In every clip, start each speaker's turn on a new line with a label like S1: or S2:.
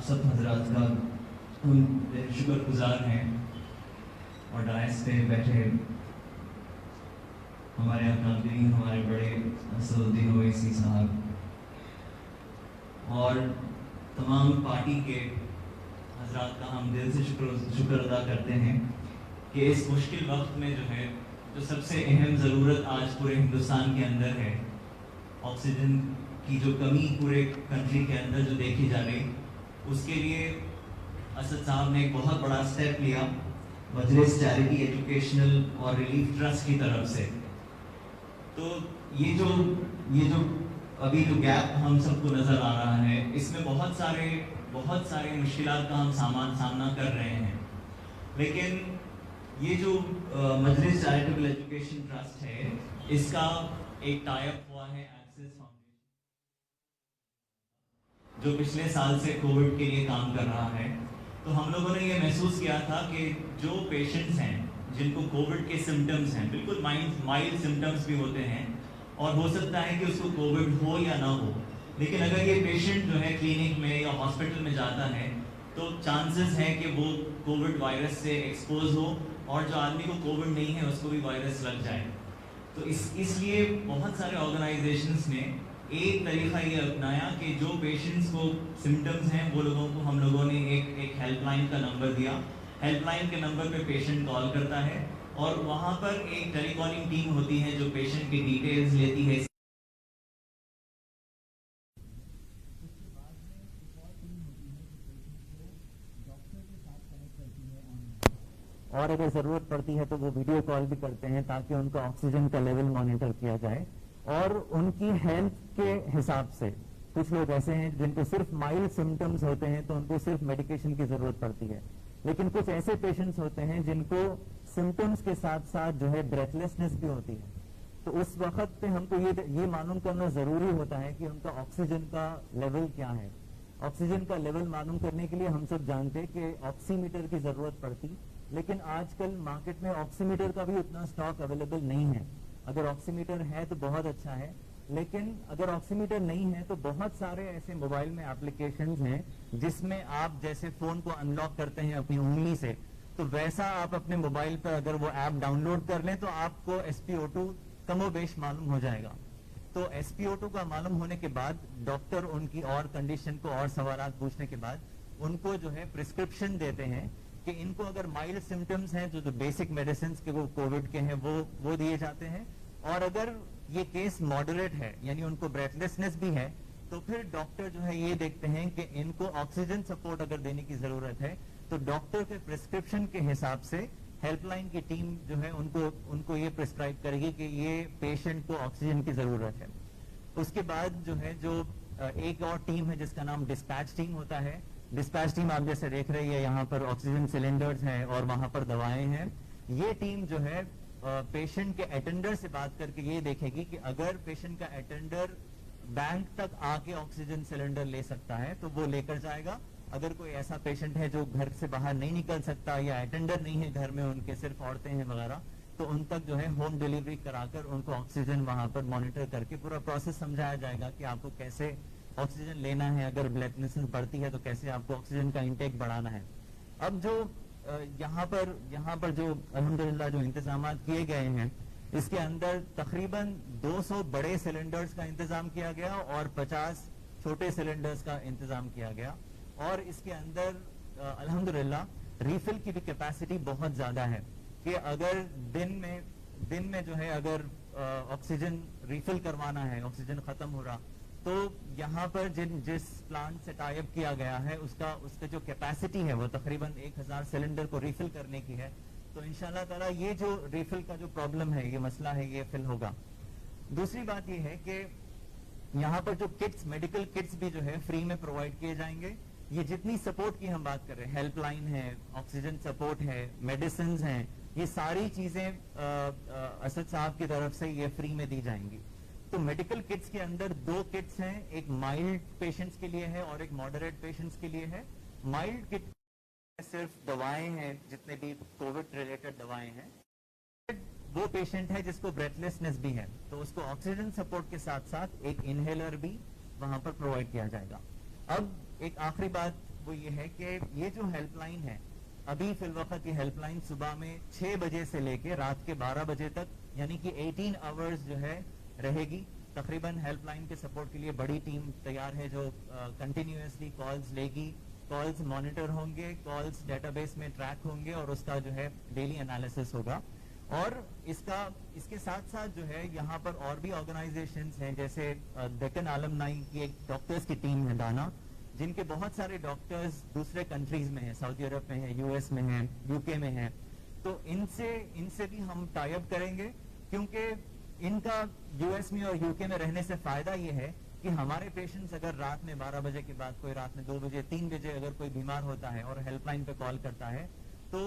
S1: سب حضرات کا شکر گزار ہیں اور ڈائس پہ بیٹھے ہمارے اکابرین، ہمارے بڑے اسد الدین اویسی صاحب اور تمام پارٹی کے حضرات کا ہم دل سے شکر ادا کرتے ہیں کہ اس مشکل وقت میں جو ہے جو سب سے اہم ضرورت آج پورے ہندوستان کے اندر ہے، آکسیجن کی جو کمی پورے کنٹری کے اندر جو دیکھی جا رہی، اس کے لیے اسد صاحب نے ایک بہت بڑا اسٹیپ لیا مجلس چیریٹی ایجوکیشنل اور ریلیف ٹرسٹ کی طرف سے۔ تو یہ جو ابھی جو گیپ ہم سب کو نظر آ رہا ہے، اس میں بہت سارے مشکلات کا ہم سامنا کر رہے ہیں، لیکن یہ جو مجلس چیریٹیبل ایجوکیشن ٹرسٹ ہے، اس کا ایک ٹائی اپ ہوا ہے ایکسس فاؤنڈیشن، جو پچھلے سال سے کووڈ کے لیے کام کر رہا ہے۔ تو ہم لوگوں نے یہ محسوس کیا تھا کہ جو پیشنٹس ہیں جن کو کووڈ کے سمٹمز ہیں، بالکل مائلڈ سمٹمز بھی ہوتے ہیں، اور ہو سکتا ہے کہ اس کو کووڈ ہو یا نہ ہو، لیکن اگر یہ پیشنٹ جو ہے کلینک میں یا ہاسپٹل میں جاتا ہے تو چانسز ہیں کہ وہ کووڈ وائرس سے ایکسپوز ہو، اور جو آدمی کو کووڈ نہیں ہے اس کو بھی وائرس لگ جائے۔ تو اس لیے بہت سارے آرگنائزیشنز نے ایک طریقہ یہ اپنایا کہ جو پیشنٹس کو سمٹمز ہیں وہ لوگوں کو ہم لوگوں نے ایک ہیلپ لائن کا نمبر دیا۔ ہیلپ لائن کے نمبر پہ پیشنٹ کال کرتا ہے اور وہاں پر ایک ٹیلی کالنگ ٹیم ہوتی ہے جو پیشنٹ کی ڈیٹیلز لیتی ہے۔
S2: اور اگر ضرورت پڑتی ہے تو وہ ویڈیو کال بھی کرتے ہیں تاکہ ان کا آکسیجن کا لیول مانیٹر کیا جائے، اور ان کی ہیلتھ کے حساب سے کچھ لوگ ایسے ہیں جن کو صرف مائلڈ سمٹمز ہوتے ہیں تو ان کو صرف میڈیکیشن کی ضرورت پڑتی ہے، لیکن کچھ ایسے پیشنٹس ہوتے ہیں جن کو سمٹمز کے ساتھ ساتھ جو ہے بریتھ لیسنس بھی ہوتی ہے۔ تو اس وقت پہ ہم کو یہ معلوم کرنا ضروری ہوتا ہے کہ ان کا آکسیجن کا لیول کیا ہے۔ آکسیجن کا لیول معلوم کرنے کے لیے ہم سب جانتے کہ آکسی میٹر کی ضرورت پڑتی، لیکن آج کل مارکیٹ میں آکسی میٹر کا بھی اتنا سٹاک اویلیبل نہیں ہے۔ اگر آکسی میٹر ہے تو بہت اچھا ہے، لیکن اگر آکسی میٹر نہیں ہے تو بہت سارے ایسے موبائل میں اپلیکیشنز ہیں جس میں آپ جیسے فون کو ان لاک کرتے ہیں اپنی انگلی سے، تو ویسا آپ اپنے موبائل پر اگر وہ ایپ ڈاؤن لوڈ کر لیں تو آپ کو SpO2 کم و بیش معلوم ہو جائے گا۔ تو SpO2 کا معلوم ہونے کے بعد ڈاکٹر ان کی اور کنڈیشن کو اور سوالات پوچھنے کے بعد ان کو جو ہے پرسکرپشن دیتے ہیں کہ ان کو اگر مائلڈ سمٹمز ہیں جو بیسک میڈیسنز کے وہ کووڈ کے ہیں وہ دیے جاتے ہیں، اور اگر یہ کیس ماڈریٹ ہے یعنی ان کو بریتھ لیسنس بھی ہے تو پھر ڈاکٹر جو ہے یہ دیکھتے ہیں کہ ان کو آکسیجن سپورٹ اگر دینے کی ضرورت ہے تو ڈاکٹر کے پرسکرپشن کے حساب سے ہیلپ لائن کی ٹیم جو ہے ان کو یہ پرسکرائب کرے گی کہ یہ پیشنٹ کو آکسیجن کی ضرورت ہے۔ اس کے بعد جو ہے جو ایک اور ٹیم ہے جس کا نام ڈسپیچ ٹیم ہوتا ہے۔ ڈسپیچ ٹیم آپ جیسے دیکھ رہی ہے یہاں پر آکسیجن سلنڈرز ہیں اور وہاں پر دوائیں ہیں۔ یہ ٹیم جو ہے پیشنٹ کے اٹینڈر سے بات کر کے یہ دیکھے گی کہ اگر پیشنٹ کا اٹینڈر بینک تک آ کے آکسیجن سلنڈر لے سکتا ہے تو وہ لے کر جائے گا۔ اگر کوئی ایسا پیشنٹ ہے جو گھر سے باہر نہیں نکل سکتا یا اٹینڈر نہیں ہے گھر میں، ان کے صرف عورتیں ہیں وغیرہ، تو ان تک جو ہے ہوم ڈیلیوری کرا کر ان کو آکسیجن وہاں پر مانیٹر کر کے پورا پروسیس سمجھایا جائے گا کہ آپ کو کیسے آکسیجن لینا ہے، اگر بلڈ لیسنس بڑھتی ہے تو کیسے آپ کو آکسیجن کا انٹیک بڑھانا ہے۔ اب جو یہاں پر جو الحمدللہ جو انتظامات کیے گئے ہیں، اس کے اندر تقریباً 200 بڑے سلنڈرز کا انتظام کیا گیا اور 50 چھوٹے سلنڈرز کا انتظام کیا گیا، اور اس کے اندر الحمدللہ ریفل کی بھی کیپیسٹی بہت زیادہ ہے کہ اگر دن میں جو ہے اگر آکسیجن ریفل کروانا ہے، آکسیجن ختم ہو رہا، تو یہاں پر جس پلانٹ سے ٹائی اپ کیا گیا ہے اس کا جو کیپیسٹی ہے وہ تقریباً 1000 سلنڈر کو ریفل کرنے کی ہے۔ تو انشاءاللہ تعالیٰ یہ جو ریفل کا جو پرابلم ہے، یہ مسئلہ ہے، یہ فل ہوگا۔ دوسری بات یہ ہے کہ یہاں پر جو کٹس، میڈیکل کٹس بھی جو ہے فری میں پرووائڈ کیے جائیں گے۔ یہ جتنی سپورٹ کی ہم بات کر رہے ہیں، ہیلپ لائن ہے، آکسیجن سپورٹ ہے، میڈیسنز ہیں، یہ ساری چیزیں اسد صاحب کی طرف سے یہ فری میں دی جائیں گی۔ تو میڈیکل کٹس کے اندر 2 کٹس ہیں، ایک مائلڈ پیشنٹس کے لیے ہے اور ایک ماڈریٹ پیشنٹس کے لیے ہے۔ مائلڈ کٹ صرف دوائیں ہیں، جتنے بھی کووڈ ریلیٹڈ دوائیں ہیں۔ وہ پیشنٹ ہے جس کو بریتھ لیسنس بھی ہے تو اس کو آکسیجن سپورٹ کے ساتھ ساتھ ایک انہیلر بھی وہاں پر پرووائڈ کیا جائے گا۔ اب ایک آخری بات وہ یہ ہے کہ یہ جو ہیلپ لائن ہے ابھی فی الوقت یہ ہیلپ لائن صبح میں 6 بجے سے لے کے رات کے 12 بجے تک یعنی کہ 18 آورز جو ہے رہے گی. تقریباً ہیلپ لائن کے سپورٹ کے لیے بڑی ٹیم تیار ہے جو کنٹینیوسلی کالز لے گی. کالز مانیٹر ہوں گے, کالز ڈیٹا بیس میں ٹریک ہوں گے اور اس کا جو ہے ڈیلی انالیسس ہوگا. اور اس کے ساتھ ساتھ جو ہے یہاں پر اور بھی آرگنائزیشنز ہیں جیسے ڈیکن عالمنائی کی ایک ڈاکٹرز کی ٹیم ہے ڈانا, جن کے بہت سارے ڈاکٹرز دوسرے کنٹریز میں ہیں, سعودی عرب میں ہیں, یو ایس میں ہیں, یو کے میں ہیں. تو ان سے بھی ہم ٹائی اپ کریں گے کیونکہ ان کا یو ایس میں اور یو کے میں رہنے سے فائدہ یہ ہے کہ ہمارے پیشنٹس اگر رات میں 12 بجے کے بعد, کوئی رات میں 2 بجے 3 بجے اگر کوئی بیمار ہوتا ہے اور ہیلپ لائن پہ کال کرتا ہے تو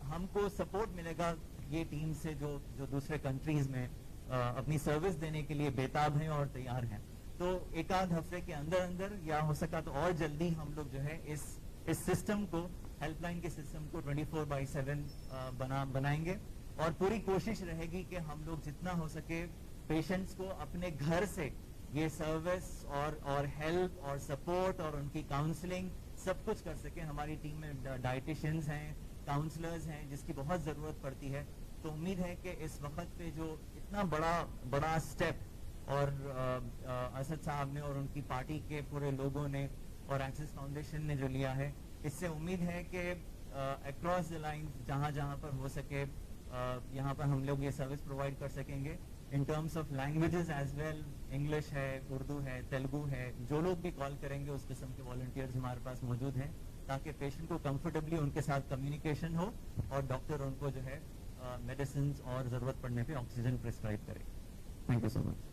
S2: ہم کو سپورٹ ملے گا یہ ٹیم سے جو دوسرے کنٹریز میں اپنی سروس دینے کے لیے بےتاب ہیں اور تیار ہیں. تو ایک آدھ ہفتے کے اندر یا ہو سکا تو اور جلدی ہم لوگ جو ہے اس سسٹم کو, ہیلپ لائن کے سسٹم کو 24/7 بنائیں گے. اور پوری کوشش رہے گی کہ ہم لوگ جتنا ہو سکے پیشنٹس کو اپنے گھر سے یہ سروس اور ہیلپ اور سپورٹ اور ان کی کاؤنسلنگ سب کچھ کر سکیں. ہماری ٹیم میں ڈائٹیشینز ہیں, کاؤنسلرز ہیں جس کی بہت ضرورت پڑتی ہے. تو امید ہے کہ اس وقت پہ جو اتنا بڑا سٹیپ اور اسد صاحب نے اور ان کی پارٹی کے پورے لوگوں نے اور ایکسس فاؤنڈیشن نے جو لیا ہے, اس سے امید ہے کہ اکراس دی لائن جہاں جہاں پر ہو سکے یہاں پر ہم لوگ یہ سروس پرووائڈ کر سکیں گے. In terms of languages as well, English ہے, اردو ہے, تیلگو ہے, جو لوگ بھی کال کریں گے اس قسم کے والنٹیئرز ہمارے پاس موجود ہیں تاکہ پیشنٹ کو کمفرٹیبلی ان کے ساتھ کمیونیکیشن ہو اور ڈاکٹر ان کو جو ہے میڈیسنز اور ضرورت پڑنے پہ آکسیجن پرسکرائب کرے. تھینک یو سو مچ.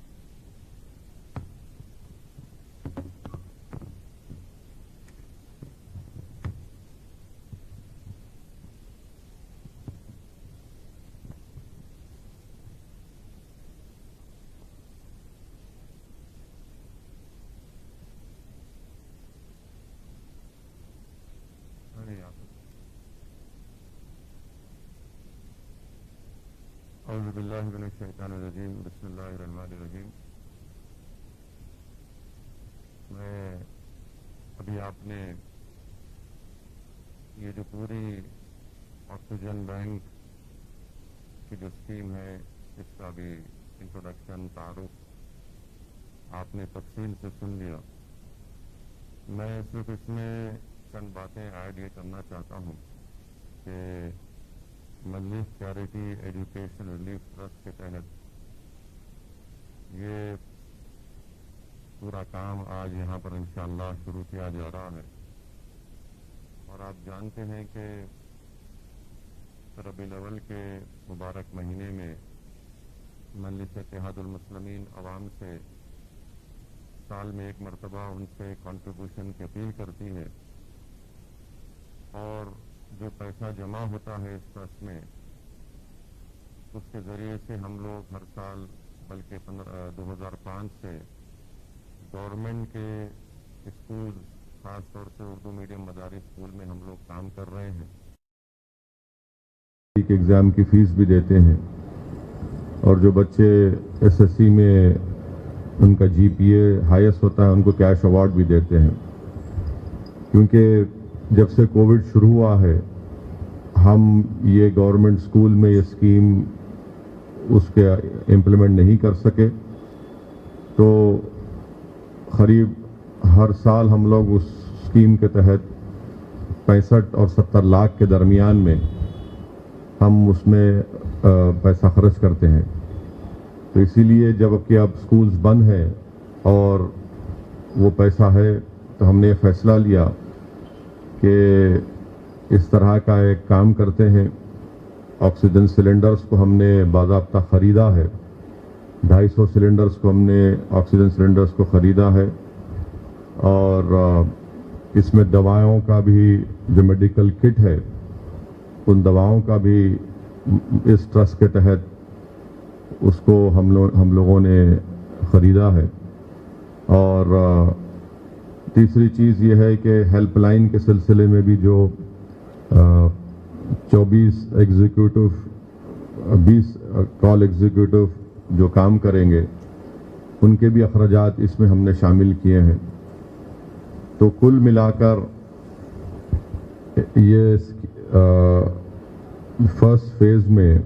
S3: اعوذ باللہ من الشیطان الرجیم, بسم اللہ الرحمن الرحیم. میں ابھی آپ نے یہ جو پوری آکسیجن بینک کی جو اسکیم ہے اس کا بھی انٹروڈکشن, تعارف آپ نے تفصیل سے سن لیا. میں صرف اس میں چند باتیں ایڈ یہ کرنا چاہتا ہوں کہ مجلس چیریٹی ایجوکیشن ریلیف ٹرسٹ کے تحت یہ پورا کام آج یہاں پر انشاءاللہ شروع کیا جا رہا ہے. اور آپ جانتے ہیں کہ ربیع الاول کے مبارک مہینے میں مجلس اتحاد المسلمین عوام سے سال میں ایک مرتبہ ان سے کنٹریبیوشن کی اپیل کرتی ہے اور جو پیسہ جمع ہوتا ہے اس ٹرسٹ میں اس کے ذریعے سے ہم لوگ ہر سال بلکہ 2005 سے گورنمنٹ کے اسکول, خاص طور سے اردو میڈیم مدارس اسکول میں ہم لوگ کام کر رہے ہیں. ایک ایگزام کی فیس بھی دیتے ہیں اور جو بچے SSC میں ان کا GPA ہائیسٹ ہوتا ہے ان کو کیش ایوارڈ بھی دیتے ہیں. کیونکہ جب سے کووڈ شروع ہوا ہے ہم یہ گورنمنٹ اسکول میں یہ اسکیم اس کے امپلیمنٹ نہیں کر سکے, تو قریب ہر سال ہم لوگ اس اسکیم کے تحت 65 اور 70 لاکھ کے درمیان میں ہم اس میں پیسہ خرچ کرتے ہیں. تو اسی لیے جب کہ اب اسکولز بند ہیں اور وہ پیسہ ہے تو ہم نے یہ فیصلہ لیا کہ اس طرح کا ایک کام کرتے ہیں. آکسیجن سلنڈرز کو ہم نے باضابطہ خریدا ہے, 250 سلنڈرز کو ہم نے آکسیجن سلنڈرز کو خریدا ہے اور اس میں دوائوں کا بھی جو میڈیکل کٹ ہے ان دواؤں کا بھی اس ٹرسٹ کے تحت اس کو ہم لوگوں نے خریدا ہے. اور تیسری چیز یہ ہے کہ ہیلپ لائن کے سلسلے میں بھی جو 24 ایگزیکیوٹو 20 کال ایگزیکیوٹو جو کام کریں گے ان کے بھی اخراجات اس میں ہم نے شامل کیے ہیں. تو کل ملا کر یہ فرسٹ فیز میں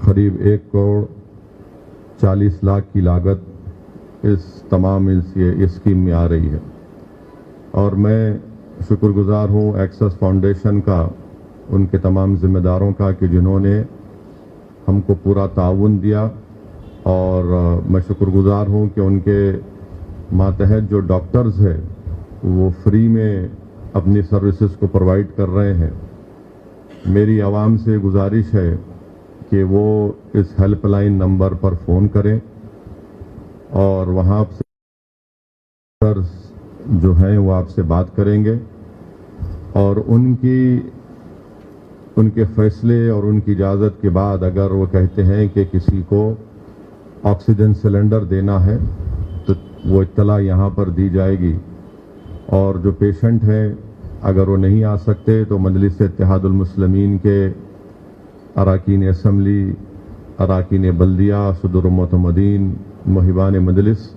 S3: قریب 1,40,00,000 کی لاگت اس تمام اسکیم میں آ رہی ہے، اور میں شکر گزار ہوں ایکسس فاؤنڈیشن کا، ان کے تمام ذمہ داروں کا کہ جنہوں نے ہم کو پورا تعاون دیا، اور میں شکر گزار ہوں کہ ان کے ماتحت جو ڈاکٹرز ہیں وہ فری میں اپنی سروسز کو پرووائڈ کر رہے ہیں۔ میری عوام سے گزارش ہے کہ وہ اس ہیلپ لائن نمبر پر فون کریں، اور وہاں سے جو ہیں وہ آپ سے بات کریں گے، اور ان کے فیصلے اور ان کی اجازت کے بعد اگر وہ کہتے ہیں کہ کسی کو آکسیجن سلنڈر دینا ہے تو وہ اطلاع یہاں پر دی جائے گی، اور جو پیشنٹ ہیں اگر وہ نہیں آ سکتے تو مجلس اتحاد المسلمین کے اراکین اسمبلی، اراکین بلدیہ، صدر المعتمدین، محبان مجلس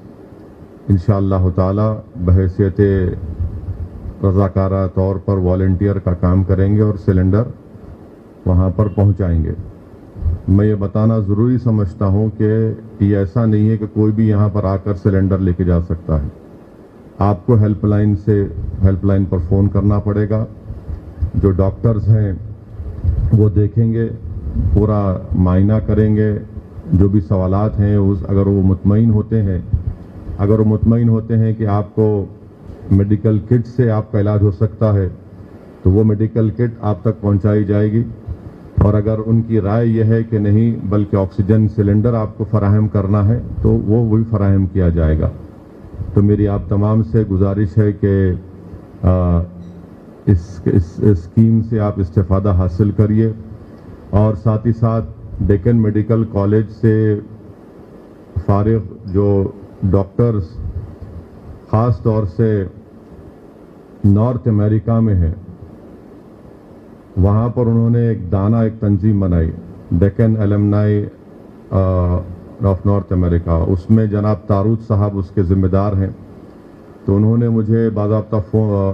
S3: انشاءاللہ تعالی بحیثیت رضاکارہ طور پر والنٹیئر کا کام کریں گے اور سلنڈر وہاں پر پہنچائیں گے۔ میں یہ بتانا ضروری سمجھتا ہوں کہ یہ ایسا نہیں ہے کہ کوئی بھی یہاں پر آ کر سلنڈر لے کے جا سکتا ہے۔ آپ کو ہیلپ لائن پر فون کرنا پڑے گا، جو ڈاکٹرز ہیں وہ دیکھیں گے، پورا معائنہ کریں گے، جو بھی سوالات ہیں اگر وہ مطمئن ہوتے ہیں کہ آپ کو میڈیکل کٹ سے آپ کا علاج ہو سکتا ہے تو وہ میڈیکل کٹ آپ تک پہنچائی جائے گی، اور اگر ان کی رائے یہ ہے کہ نہیں بلکہ آکسیجن سلنڈر آپ کو فراہم کرنا ہے تو وہ بھی فراہم کیا جائے گا۔ تو میری آپ تمام سے گزارش ہے کہ اس اسکیم سے آپ استفادہ حاصل کریے، اور ساتھ ہی ساتھ ڈیکن میڈیکل کالج سے فارغ جو ڈاکٹرز خاص طور سے نارتھ امریکہ میں ہیں، وہاں پر انہوں نے ایک تنظیم بنائی، ڈیکن ایلمنائی آف نارتھ امریکہ، اس میں جناب تارود صاحب اس کے ذمہ دار ہیں، تو انہوں نے مجھے باضابطہ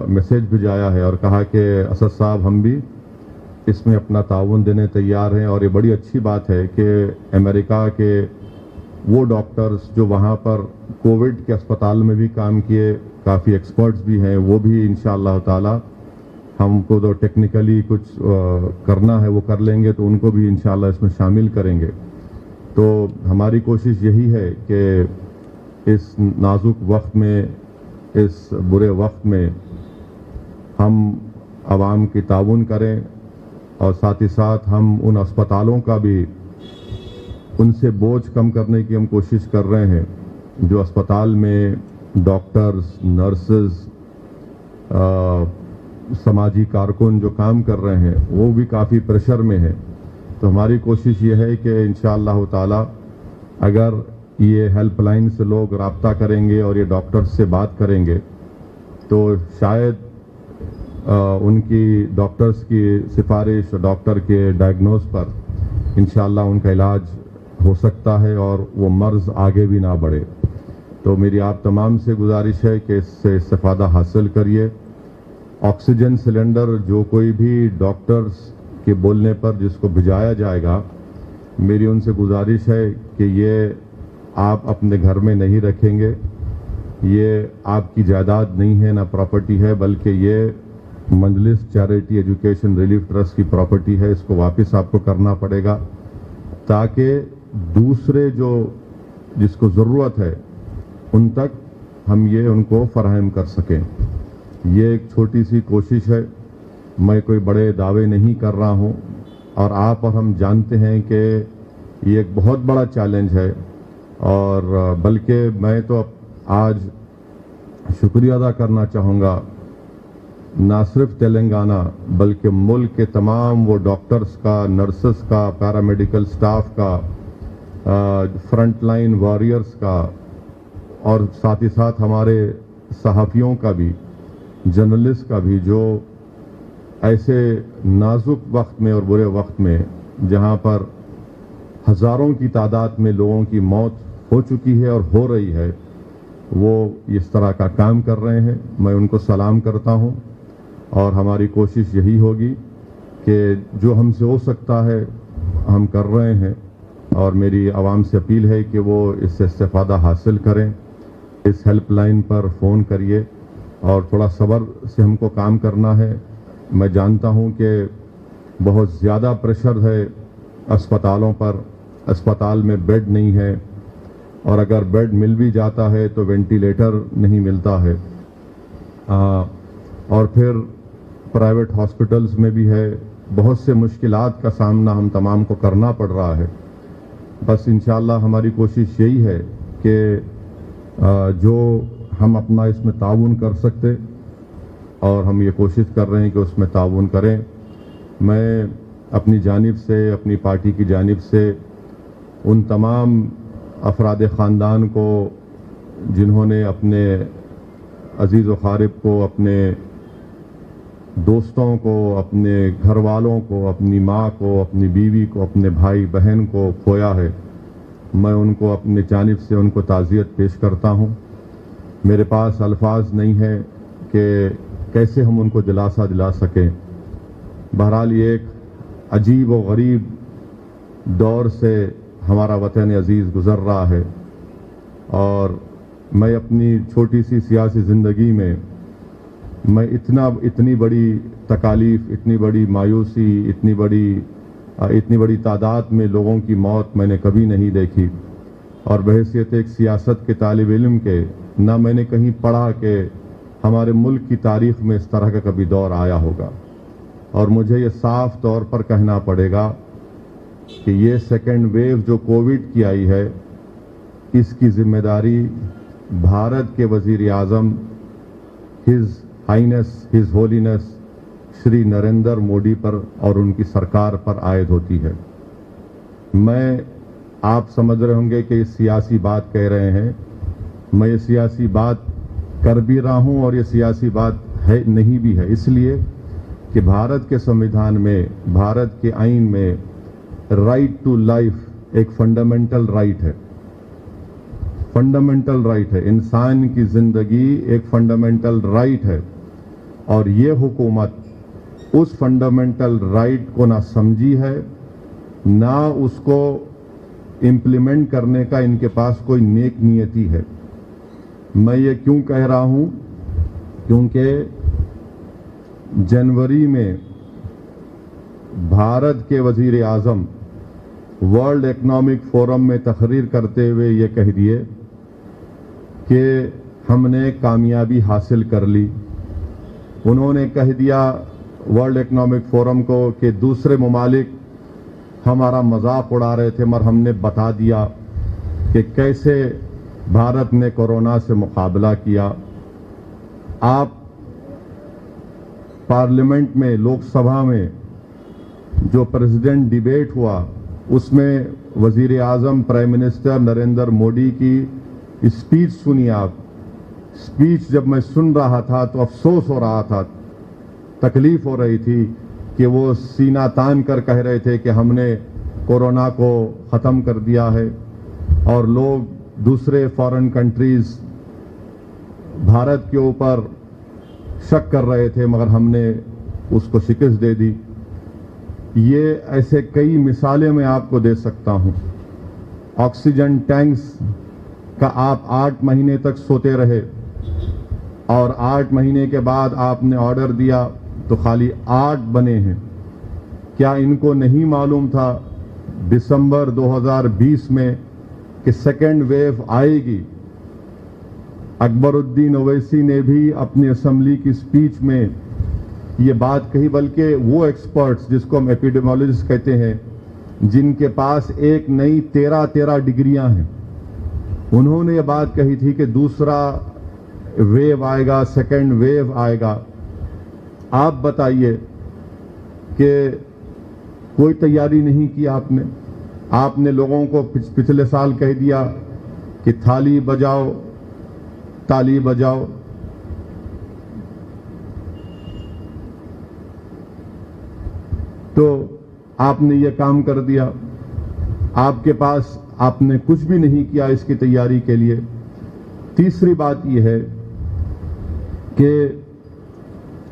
S3: میسیج بھیجایا ہے اور کہا کہ اسد صاحب ہم بھی اس میں اپنا تعاون دینے تیار ہیں، اور یہ بڑی اچھی بات ہے کہ امریکہ کے وہ ڈاکٹرز جو وہاں پر کووڈ کے اسپتال میں بھی کام کیے، کافی ایکسپرٹس بھی ہیں، وہ بھی انشاءاللہ تعالی ہم کو تو ٹیکنیکلی کچھ کرنا ہے وہ کر لیں گے، تو ان کو بھی انشاءاللہ اس میں شامل کریں گے۔ تو ہماری کوشش یہی ہے کہ اس نازک وقت میں، اس برے وقت میں ہم عوام کی تعاون کریں، اور ساتھ ہی ساتھ ہم ان اسپتالوں کا بھی ان سے بوجھ کم کرنے کی ہم کوشش کر رہے ہیں، جو اسپتال میں ڈاکٹرز، نرسز، سماجی کارکن جو کام کر رہے ہیں وہ بھی کافی پریشر میں ہیں۔ تو ہماری کوشش یہ ہے کہ انشاءاللہ تعالی اگر یہ ہیلپ لائن سے لوگ رابطہ کریں گے اور یہ ڈاکٹرز سے بات کریں گے تو شاید ان کی ڈاکٹرز کی سفارش، ڈاکٹر کے ڈائگنوز پر انشاءاللہ ان کا علاج ہو سکتا ہے اور وہ مرض آگے بھی نہ بڑھے۔ تو میری آپ تمام سے گزارش ہے کہ اس سے استفادہ حاصل کریے۔ آکسیجن سلنڈر جو کوئی بھی ڈاکٹرز کے بولنے پر جس کو بھیجایا جائے گا، میری ان سے گزارش ہے کہ یہ آپ اپنے گھر میں نہیں رکھیں گے، یہ آپ کی جائیداد نہیں ہے، نہ پراپرٹی ہے، بلکہ یہ مجلس چیریٹی ایجوکیشن ریلیف ٹرسٹ کی پراپرٹی ہے۔ اس کو واپس آپ کو کرنا پڑے گا تاکہ دوسرے جس کو ضرورت ہے ان تک ہم یہ ان کو فراہم کر سکیں۔ یہ ایک چھوٹی سی کوشش ہے، میں کوئی بڑے دعوے نہیں کر رہا ہوں، اور آپ اور ہم جانتے ہیں کہ یہ ایک بہت بڑا چیلنج ہے، اور بلکہ میں تو آج شکریہ ادا کرنا چاہوں گا نہ صرف تلنگانہ بلکہ ملک کے تمام وہ ڈاکٹرز کا، نرسز کا، پیرامیڈیکل سٹاف کا، فرنٹ لائن واریئرز کا، اور ساتھ ہی ساتھ ہمارے صحافیوں کا بھی، جرنلسٹ کا بھی، جو ایسے نازک وقت میں اور برے وقت میں جہاں پر ہزاروں کی تعداد میں لوگوں کی موت ہو چکی ہے اور ہو رہی ہے، وہ اس طرح کا کام کر رہے ہیں۔ میں ان کو سلام کرتا ہوں، اور ہماری کوشش یہی ہوگی کہ جو ہم سے ہو سکتا ہے ہم کر رہے ہیں، اور میری عوام سے اپیل ہے کہ وہ اس سے استفادہ حاصل کریں. اس ہیلپ لائن پر فون کریے اور تھوڑا صبر سے ہم کو کام کرنا ہے. میں جانتا ہوں کہ بہت زیادہ پریشر ہے اسپتالوں پر، اسپتال میں بیڈ نہیں ہے، اور اگر بیڈ مل بھی جاتا ہے تو وینٹیلیٹر نہیں ملتا ہے، اور پھر پرائیویٹ ہاسپٹلز میں بھی ہے. بہت سے مشکلات کا سامنا ہم تمام کو کرنا پڑ رہا ہے. بس انشاءاللہ ہماری کوشش یہی ہے کہ جو ہم اپنا اس میں تعاون کر سکتے، اور ہم یہ کوشش کر رہے ہیں کہ اس میں تعاون کریں. میں اپنی جانب سے، اپنی پارٹی کی جانب سے ان تمام افراد خاندان کو جنہوں نے اپنے عزیز و اقارب کو، اپنے دوستوں کو، اپنے گھر والوں کو، اپنی ماں کو، اپنی بیوی کو، اپنے بھائی بہن کو کھویا ہے، میں ان کو اپنے جانب سے ان کو تعزیت پیش کرتا ہوں. میرے پاس الفاظ نہیں ہے کہ کیسے ہم ان کو دلاسا دلا سکیں. بہرحال یہ ایک عجیب و غریب دور سے ہمارا وطن عزیز گزر رہا ہے، اور میں اپنی چھوٹی سی سیاسی زندگی میں اتنی بڑی تکالیف، اتنی بڑی مایوسی، اتنی بڑی تعداد میں لوگوں کی موت میں نے کبھی نہیں دیکھی. اور بحیثیت ایک سیاست کے طالب علم کے نہ میں نے کہیں پڑھا کہ ہمارے ملک کی تاریخ میں اس طرح کا کبھی دور آیا ہوگا. اور مجھے یہ صاف طور پر کہنا پڑے گا کہ یہ سیکنڈ ویو جو کووڈ کی آئی ہے، اس کی ذمہ داری بھارت کے وزیر اعظم his Hines, his holiness Shri Narendra Modi پر اور ان کی سرکار پر عائد ہوتی ہے. میں، آپ سمجھ رہے ہوں گے کہ یہ سیاسی بات کہہ رہے ہیں، میں یہ سیاسی بات کر بھی رہا ہوں اور یہ سیاسی بات ہے نہیں بھی ہے، اس لیے کہ بھارت کے سمویدھان میں، بھارت کے آئین میں رائٹ ٹو لائف ایک فنڈامنٹل رائٹ ہے. فنڈامنٹل رائٹ ہے، انسان کی زندگی ایک فنڈامنٹل رائٹ ہے، اور یہ حکومت اس فنڈامنٹل رائٹ کو نہ سمجھی ہے، نہ اس کو امپلیمنٹ کرنے کا ان کے پاس کوئی نیک نیتی ہے. میں یہ کیوں کہہ رہا ہوں؟ کیونکہ جنوری میں بھارت کے وزیر اعظم ورلڈ اکنامک فورم میں تقریر کرتے ہوئے یہ کہہ دیے کہ ہم نے کامیابی حاصل کر لی. انہوں نے کہہ دیا ورلڈ اکنامک فورم کو کہ دوسرے ممالک ہمارا مذاق اڑا رہے تھے، مگر ہم نے بتا دیا کہ کیسے بھارت نے کورونا سے مقابلہ کیا. آپ پارلیمنٹ میں، لوک سبھا میں جو پریزیڈنٹ ڈیبیٹ ہوا، اس میں وزیر اعظم پرائم منسٹر نریندر مودی کی اسپیچ سنی. آپ اسپیچ جب میں سن رہا تھا تو افسوس ہو رہا تھا، تکلیف ہو رہی تھی کہ وہ سینہ تان کر کہہ رہے تھے کہ ہم نے کورونا کو ختم کر دیا ہے، اور لوگ دوسرے فارن کنٹریز بھارت کے اوپر شک کر رہے تھے، مگر ہم نے اس کو شکست دے دی. یہ ایسے کئی مثالیں میں آپ کو دے سکتا ہوں. آکسیجن ٹینکس کا آپ 8 مہینے تک سوتے رہے، اور 8 مہینے کے بعد آپ نے آرڈر دیا تو خالی 8 بنے ہیں. کیا ان کو نہیں معلوم تھا دسمبر 2020 میں کہ سیکنڈ ویو آئے گی؟ اکبر الدین اویسی نے بھی اپنی اسمبلی کی سپیچ میں یہ بات کہی، بلکہ وہ ایکسپرٹس جس کو ہم ایپیڈیمیولوجسٹ کہتے ہیں، جن کے پاس ایک نئی 13 ڈگریاں ہیں، انہوں نے یہ بات کہی تھی کہ دوسرا ویو آئے گا، سیکنڈ ویو آئے گا. آپ بتائیے کہ کوئی تیاری نہیں کی آپ نے لوگوں کو پچھلے سال کہہ دیا کہ تھالی بجاؤ، تالی بجاؤ. تو آپ نے یہ کام کر دیا. آپ کے پاس آپ نے کچھ بھی نہیں کیا اس کی تیاری کے لیے. تیسری بات یہ ہے کہ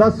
S3: 10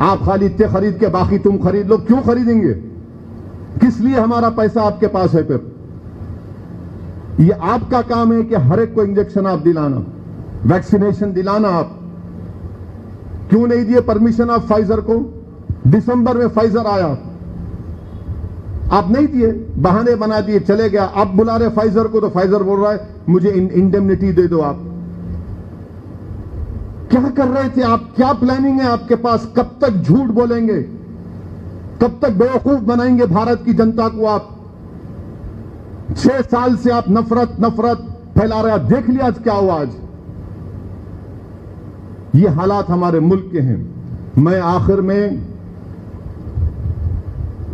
S3: آپ خالد خرید کے باقی تم خرید لو. کیوں خریدیں گے؟ کس لیے ہمارا پیسہ آپ کے پاس ہے؟ پھر یہ آپ کا کام ہے کہ ہر ایک کو انجیکشن آپ دلانا, ویکسینیشن دلانا. آپ کیوں نہیں دیے پرمیشن آپ فائزر کو؟ دسمبر میں فائزر آیا, آپ نہیں دیے, بہانے بنا دیے, چلے گیا. آپ بلا رہے فائزر کو تو فائزر بول رہا ہے مجھے انڈیمنٹی دے دو. آپ کیا کر رہے تھے؟ آپ کیا پلاننگ ہے آپ کے پاس؟ کب تک جھوٹ بولیں گے؟ کب تک بیوقوف بنائیں گے بھارت کی جنتا کو؟ آپ 6 سال سے آپ نفرت پھیلا رہے ہیں. دیکھ لیا آج کیا ہوا. آج یہ حالات ہمارے ملک کے ہیں. میں آخر میں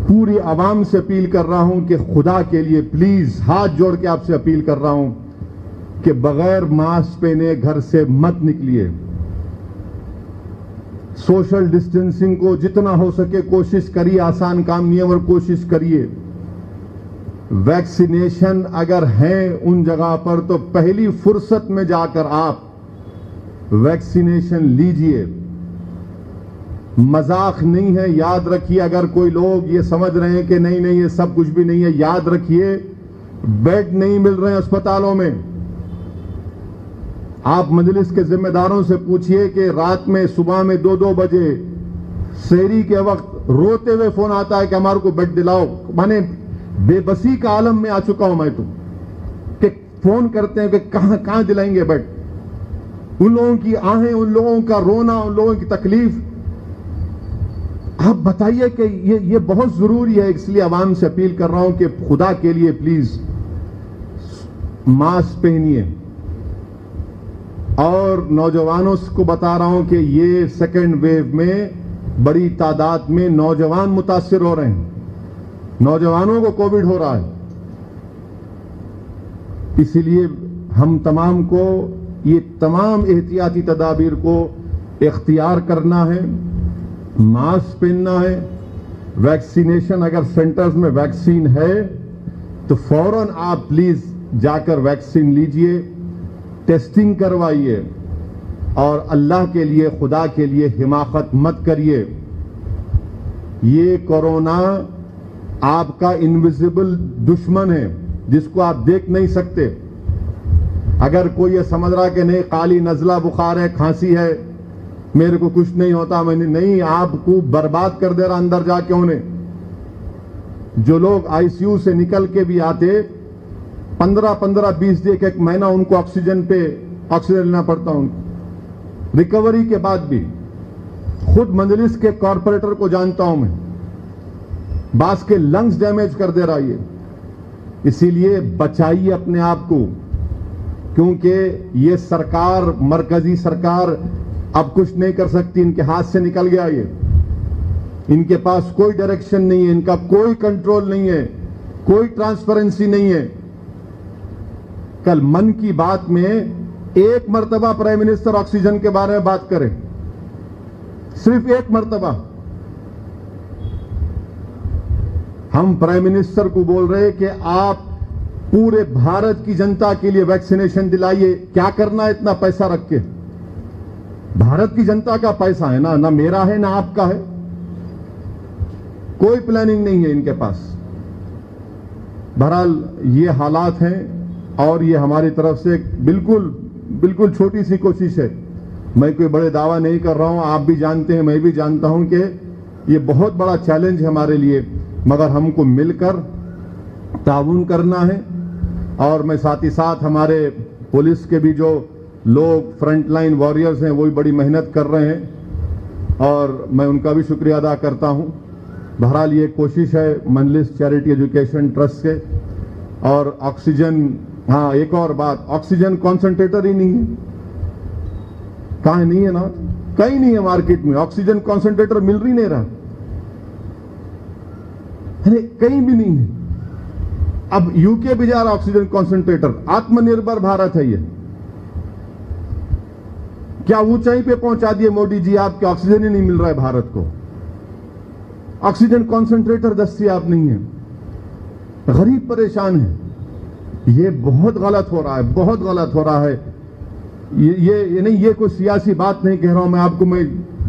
S3: پوری عوام سے اپیل کر رہا ہوں کہ خدا کے لیے پلیز ہاتھ جوڑ کے آپ سے اپیل کر رہا ہوں کہ بغیر ماسک پہنے گھر سے مت نکلیے. سوشل ڈسٹینسنگ کو جتنا ہو سکے کوشش کریے. آسان کام نہیں ہے اور کوشش کریے. ویکسینیشن اگر ہیں ان جگہ پر تو پہلی فرصت میں جا کر آپ ویکسینیشن لیجئے. مذاق نہیں ہے, یاد رکھیے. اگر کوئی لوگ یہ سمجھ رہے ہیں کہ نہیں یہ سب کچھ بھی نہیں ہے, یاد رکھیے بیڈ نہیں مل رہے ہیں اسپتالوں میں. آپ مجلس کے ذمہ داروں سے پوچھئے کہ رات میں صبح میں 2 بجے سحری کے وقت روتے ہوئے فون آتا ہے کہ ہمارے کو بیڈ دلاؤ. میں بے بسی کا عالم میں آ چکا ہوں میں تو, کہ فون کرتے ہیں کہ کہاں دلائیں گے بیڈ. ان لوگوں کی آہیں, ان لوگوں کا رونا, ان لوگوں کی تکلیف. آپ بتائیے کہ یہ بہت ضروری ہے. اس لیے عوام سے اپیل کر رہا ہوں کہ خدا کے لیے پلیز ماسک پہنیے. اور نوجوانوں کو بتا رہا ہوں کہ یہ سیکنڈ ویو میں بڑی تعداد میں نوجوان متاثر ہو رہے ہیں. نوجوانوں کو کووڈ ہو رہا ہے. اسی لیے ہم تمام کو یہ تمام احتیاطی تدابیر کو اختیار کرنا ہے. ماسک پہننا ہے. ویکسینیشن اگر سینٹرز میں ویکسین ہے تو فوراً آپ پلیز جا کر ویکسین لیجئے, ٹیسٹنگ کروائیے. اور اللہ کے لیے, خدا کے لیے حماقت مت کریے. یہ کورونا آپ کا انویزیبل دشمن ہے جس کو آپ دیکھ نہیں سکتے. اگر کوئی یہ سمجھ رہا کہ نہیں کالی نزلہ بخار ہے, کھانسی ہے, میرے کو کچھ نہیں ہوتا, میں نہیں, آپ کو برباد کر دے رہا اندر جا کے. انہیں جو لوگ آئی سی یو سے نکل کے بھی آتے 15-20 دن, 1 مہینہ ان کو آکسیجن لینا پڑتا. ان کو ریکوری کے بعد بھی. خود مجلس کے کارپوریٹر کو جانتا ہوں میں, بعض کے لنگز ڈیمیج کر دے رہا ہے. اسی لیے بچائیے اپنے آپ کو, کیونکہ یہ سرکار, مرکزی سرکار اب کچھ نہیں کر سکتی. ان کے ہاتھ سے نکل گیا یہ. ان کے پاس کوئی ڈائریکشن نہیں ہے, ان کا کوئی کنٹرول نہیں ہے, کوئی ٹرانسپیرنسی نہیں ہے. کل من کی بات میں 1 مرتبہ پرائم منسٹر آکسیجن کے بارے میں بات کرے, صرف 1 مرتبہ. ہم پرائم منسٹر کو بول رہے کہ آپ پورے بھارت کی جنتا کے لیے ویکسینیشن دلائیے. کیا کرنا ہے اتنا پیسہ رکھ کے؟ بھارت کی جنتا کا پیسہ ہے نا, نہ میرا ہے نہ آپ کا ہے. کوئی پلاننگ نہیں ہے ان کے پاس. بہرحال یہ حالات ہیں اور یہ ہماری طرف سے بالکل چھوٹی سی کوشش ہے. میں کوئی بڑے دعویٰ نہیں کر رہا ہوں, آپ بھی جانتے ہیں, میں بھی جانتا ہوں کہ یہ بہت بڑا چیلنج ہے ہمارے لیے, مگر ہم کو مل کر تعاون کرنا ہے. اور میں ساتھ ہی ساتھ ہمارے پولیس کے بھی جو لوگ فرنٹ لائن واریئرز ہیں وہ بھی بڑی محنت کر رہے ہیں اور میں ان کا بھی شکریہ ادا کرتا ہوں. بہرحال یہ کوشش ہے مجلس چیریٹی ایجوکیشن ٹرسٹ کے. اور آکسیجن, ہاں ایک اور بات, آکسیجن کانسنٹریٹر ہی نہیں ہے. کہاں نہیں ہے نا, کہیں نہیں ہے مارکیٹ میں. آکسیجن کانسنٹریٹر مل رہی نہیں رہا, کہیں بھی نہیں ہے. اب یو کے بھی جا رہا آکسیجن کانسنٹریٹر. آتم نربھر بھارت ہے یہ. کیا اونچائی پہ پہنچا دیے موڈی جی آپ کے, آکسیجن ہی نہیں مل رہا ہے بھارت کو. آکسیجن کانسنٹریٹر دستیاب نہیں ہے. غریب پریشان ہے. یہ بہت غلط ہو رہا ہے, بہت غلط ہو رہا ہے. یہ نہیں, یہ کوئی سیاسی بات نہیں کہہ رہا ہوں میں آپ کو. میں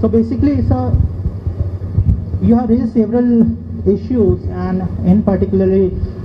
S4: So basically, sir, you have raised several issues, and in particular,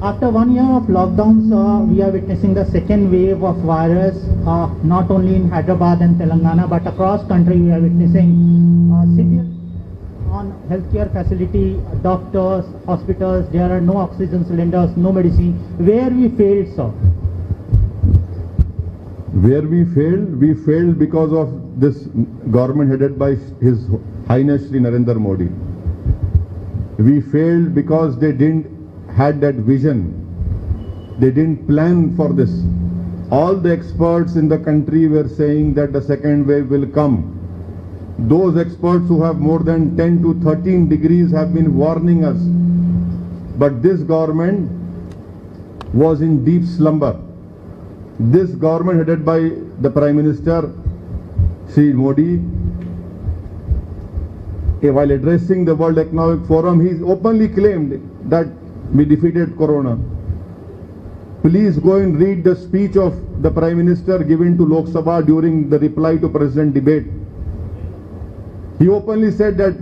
S4: After 1 year of lockdowns, we are witnessing the second wave of virus, not only in Hyderabad and Telangana, but across country we are witnessing severe on healthcare facility, doctors, hospitals, there are no oxygen cylinders, no medicine. Where we failed, sir?
S3: Where we failed because of this government headed by His Highness Shri Narendra Modi. We failed because they didn't had that vision. They didn't plan for this. All the experts in the country were saying that the second wave will come. Those experts who have more than 10 to 13 degrees have been warning us. But this government was in deep slumber. This government headed by the Prime Minister, Shri Modi, while addressing the World Economic Forum, he openly claimed that we defeated Corona. Please go and read the speech of the Prime Minister given to Lok Sabha during the reply to President debate. He openly said that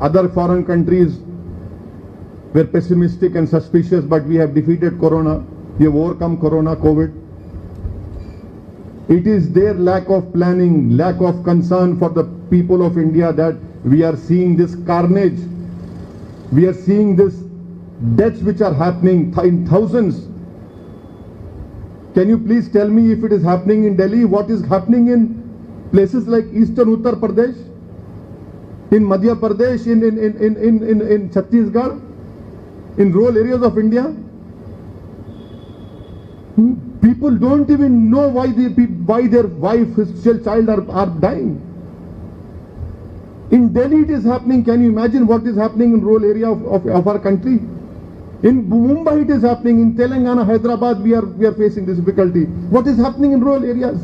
S3: other foreign countries were pessimistic and suspicious, but we have defeated Corona. We have overcome Corona, COVID. It is their lack of planning, lack of concern for the people of India that we are seeing this carnage. We are seeing this deaths which are happening in thousands. Can you please tell me if it is happening in Delhi, what is happening in places like Eastern Uttar Pradesh, in Madhya Pradesh, in Chhattisgarh, in rural areas of India? People don't even know why their wife, his child are dying. In Delhi it is happening. Can you imagine what is happening in rural area of our country? In Mumbai it is happening. In Telangana, Hyderabad we are facing this difficulty. What is happening in rural areas?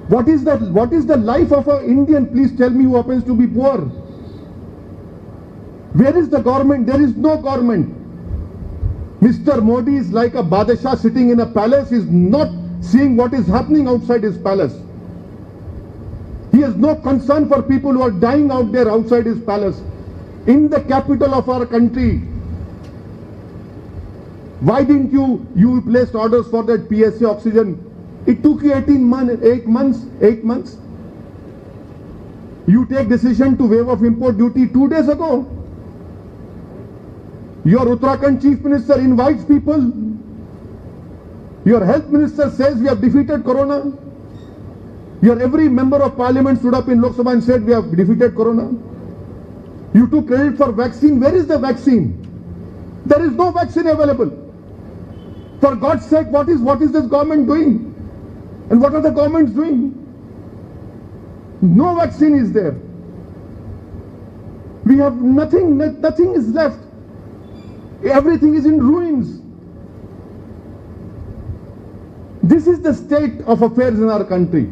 S3: What is the life of an Indian? Please tell me, who happens to be poor. Where is the government? There is no government. Mr. Modi is like a Badshah sitting in a palace. He is not seeing what is happening outside his palace. He has no concern for people who are dying out there outside his palace. In the capital of our country, why didn't you placed orders for that PSA oxygen? It took you 8 months. You take decision to waive of import duty 2 days ago. Your Uttarakhand Chief Minister invites people. Your Health Minister says we have defeated Corona. Your every member of Parliament stood up in Lok Sabha and said we have defeated Corona. You took credit for vaccine. Where is the vaccine? There is no vaccine available. For God's sake, what is this government doing? And what are the governments doing? No vaccine is there. We have nothing is left. Everything is in ruins. This is the state of affairs in our country.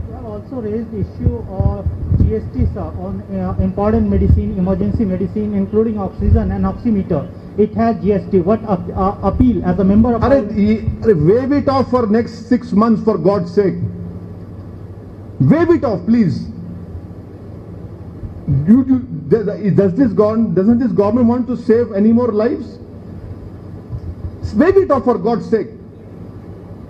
S4: You have also raised the issue of GST, sir, on important medicine, emergency medicine, including oxygen and oximeter. It has GST. What appeal as a member of
S3: waive it off for next 6 months, for God's sake. Waive it off, please. Doesn't this government want to save any more lives? Waive it off for God's sake.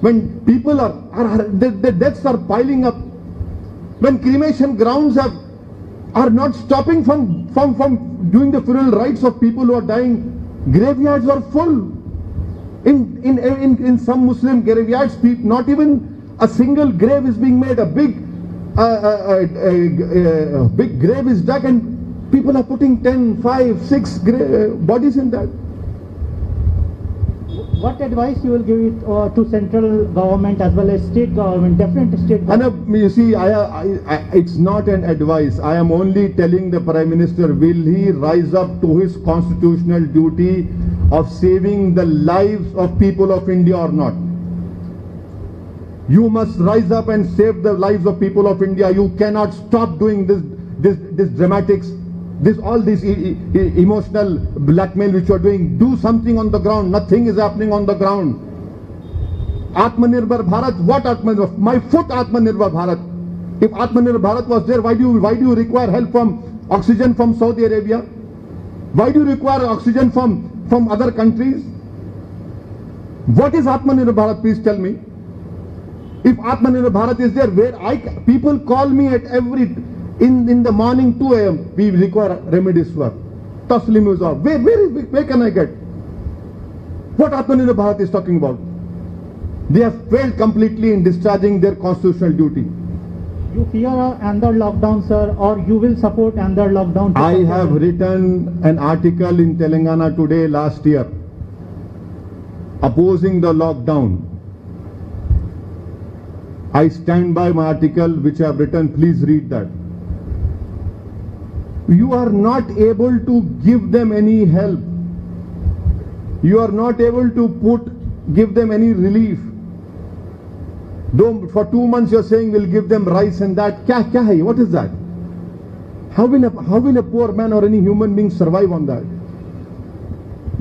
S3: When people the deaths are piling up, when cremation grounds are not stopping from doing the funeral rites of people who are dying, graveyards are full. In some Muslim graveyards, not even a single grave is being made. A big grave is dug and people are putting 10, 5, 6 bodies in that.
S4: What advice you will give it to central government as well as state government, different state government?
S3: You see, it's not an advice. I am only telling the Prime Minister, will he rise up to his constitutional duty of saving the lives of people of India or not? You must rise up and save the lives of people of India. You cannot stop doing this dramatics, all this emotional blackmail which you are doing. Do something on the ground. Nothing is happening on the ground. Atmanirbhar Bharat, what Atmanirbhar? My foot Atmanirbhar Bharat. If Atmanirbhar Bharat was there, why do you require help from oxygen from Saudi Arabia? Why do you require oxygen from other countries? What is Atmanirbhar Bharat? Please tell me. If Atmanirbhar Bharat is there, people call me at in the morning 2 a.m. We require remediswar. Taslim is off. Where can I get? What Atmanirbhar Bharat is talking about? They have failed completely in discharging their constitutional duty.
S4: You fear another lockdown, sir, or you will support another lockdown?
S3: I have written an article in Telangana Today last year opposing the lockdown. I stand by my article which I have written. Please read that. You are not able to give them any help. You are not able to give them any relief. Though for 2 months you are saying we'll give them rice and that. Kya hai? What is that? How will a poor man or any human being survive on that?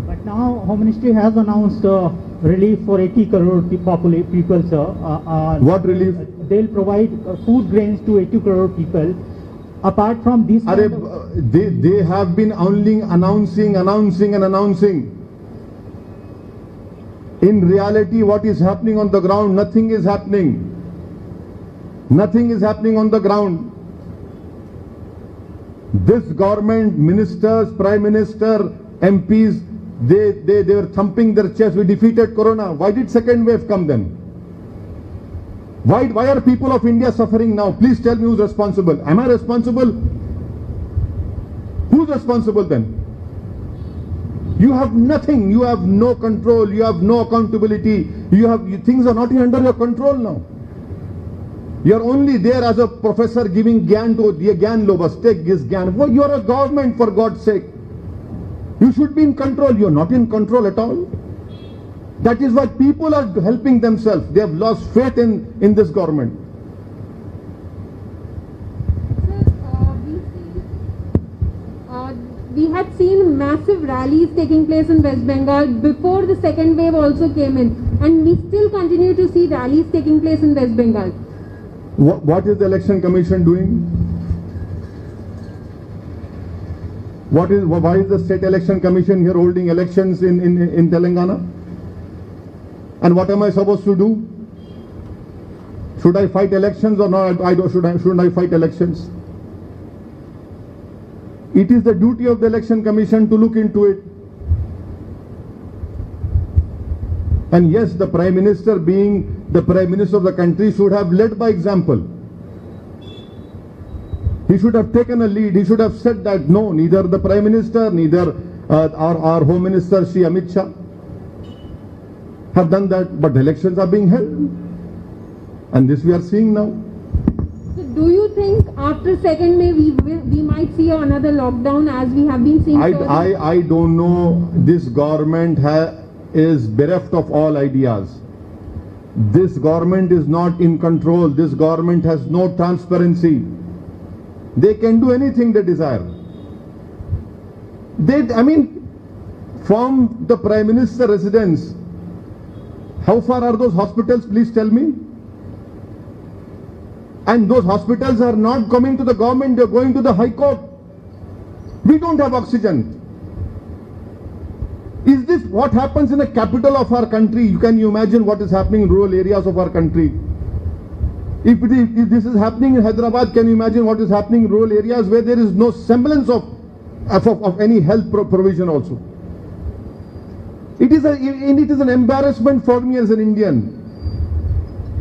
S4: But now Home Ministry has announced relief for 80 crore people, sir.
S3: What relief?
S4: They'll provide food grains to 80 crore people. Apart from this,
S3: they have been only announcing. In reality, what is happening on the ground? Nothing is happening. Nothing is happening on the ground. This government, ministers, Prime Minister, MPs, they were thumping their chest. We defeated Corona. Why did second wave come then? Why are people of India suffering now? Please tell me who's responsible. Am I responsible? Who's responsible then? You have nothing. You have no control. You have no accountability. Things are not under your control now. You are only there as a professor giving gyan to the gyan lobas. Take this gyan. Well, you are a government, for God's sake. You should be in control. You are not in control at all. That is why people are helping themselves. They have lost faith in this government.
S5: We had seen massive rallies taking place in West Bengal before the second wave also came in, and we still continue to see rallies taking place in West Bengal.
S3: What is the Election Commission doing? Why is the State Election Commission here holding elections in Telangana? And what am I supposed to do? Should I fight elections or not? Shouldn't I fight elections? It is the duty of the Election Commission to look into it. And yes, the Prime Minister, being the Prime Minister of the country, should have led by example. He should have taken a lead. He should have said that no, neither the Prime Minister, neither our Home Minister, Shri Amit Shah, have done that. But the elections are being held. And this we are seeing now.
S5: So do you think after second May we might see another lockdown as we have been seeing?
S3: I don't know. This government is bereft of all ideas. This government is not in control. This government has no transparency. They can do anything they desire. From the Prime Minister residence, how far are those hospitals? Please tell me. And those hospitals are not coming to the government, they're going to the High Court. We don't have oxygen. Is this what happens in the capital of our country? Can you imagine what is happening in rural areas of our country? If this is happening in Hyderabad, can you imagine what is happening in rural areas where there is no semblance of any health provision also? It is an embarrassment for me as an Indian.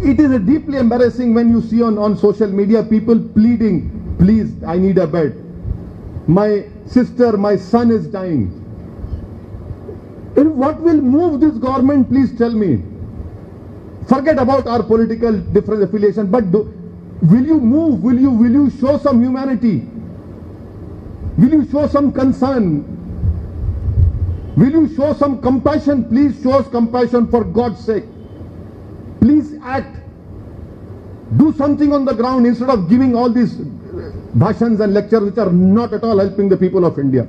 S3: It is deeply embarrassing when you see on social media people pleading, please, I need a bed. My sister, my son is dying. And what will move this government, please tell me? Forget about our political different affiliation, but will you move? Will you show some humanity? Will you show some concern? Will you show some compassion? Please show us compassion, for God's sake. Please act. Do something on the ground instead of giving all these bhashans and lectures which are not at all helping the people of India.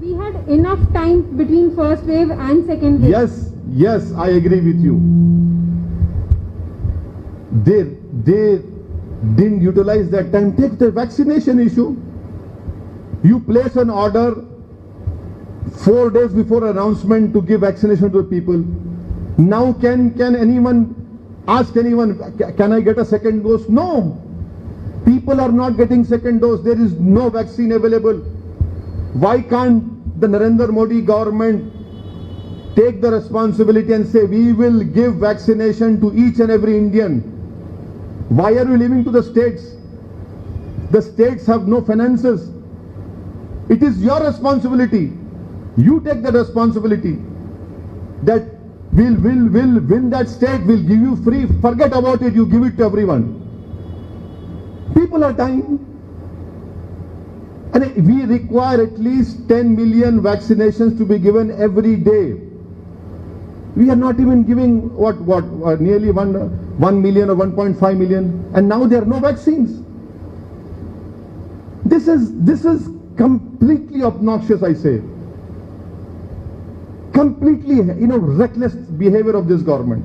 S5: We had enough time between first wave and second wave.
S3: Yes, I agree with you. They didn't utilize that time. Take the vaccination issue. You place an order 4 days before announcement to give vaccination to the people. Now can anyone ask anyone, can I get a second dose? No. People are not getting second dose. There is no vaccine available. Why can't the Narendra Modi government take the responsibility and say, we will give vaccination to each and every Indian? Why are you leaving to the states? The states have no finances. It is your responsibility. You take the responsibility that we'll win that state, we'll give you free. Forget about it, you give it to everyone. People are dying. And we require at least 10 million vaccinations to be given every day. We are not even giving nearly 1 million or 1.5 million, and now there are no vaccines. This is completely obnoxious, I say. Completely, reckless behavior of this government.